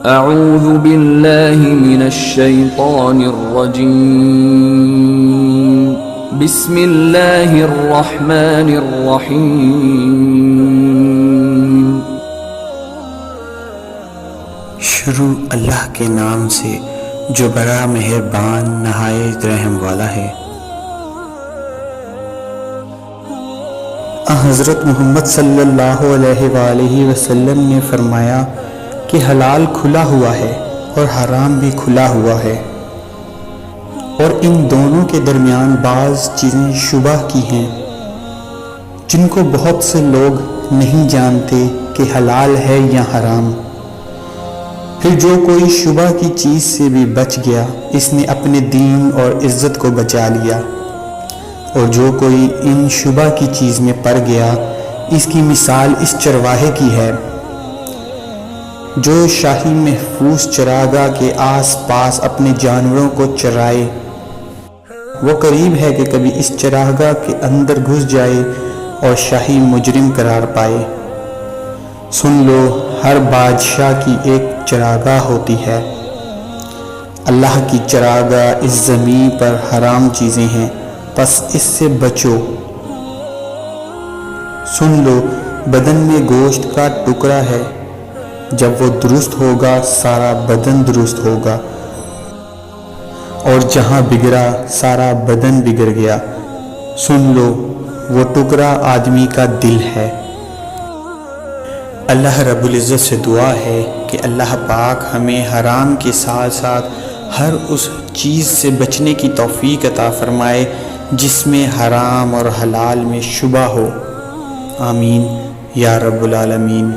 اعوذ باللہ من الشیطان الرجیم بسم اللہ الرحمن الرحیم۔ شروع اللہ کے نام سے جو بڑا مہربان نہایت رحم والا ہے۔ حضرت محمد صلی اللہ علیہ وآلہ وسلم نے فرمایا کہ حلال کھلا ہوا ہے اور حرام بھی کھلا ہوا ہے، اور ان دونوں کے درمیان بعض چیزیں شبہ کی ہیں جن کو بہت سے لوگ نہیں جانتے کہ حلال ہے یا حرام۔ پھر جو کوئی شبہ کی چیز سے بھی بچ گیا اس نے اپنے دین اور عزت کو بچا لیا، اور جو کوئی ان شبہ کی چیز میں پڑ گیا اس کی مثال اس چرواہے کی ہے جو شاہی محفوظ چراگاہ کے آس پاس اپنے جانوروں کو چرائے۔ وہ قریب ہے کہ کبھی اس چراگاہ کے اندر گھس جائے اور شاہی مجرم قرار پائے۔ سن لو، ہر بادشاہ کی ایک چراگاہ ہوتی ہے۔ اللہ کی چراگاہ اس زمین پر حرام چیزیں ہیں، پس اس سے بچو۔ سن لو، بدن میں گوشت کا ٹکڑا ہے، جب وہ درست ہوگا سارا بدن درست ہوگا، اور جہاں بگڑا سارا بدن بگڑ گیا۔ سن لو، وہ ٹکڑا آدمی کا دل ہے۔ اللہ رب العزت سے دعا ہے کہ اللہ پاک ہمیں حرام کے ساتھ ساتھ ہر اس چیز سے بچنے کی توفیق عطا فرمائے جس میں حرام اور حلال میں شبہ ہو۔ آمین یا رب العالمین۔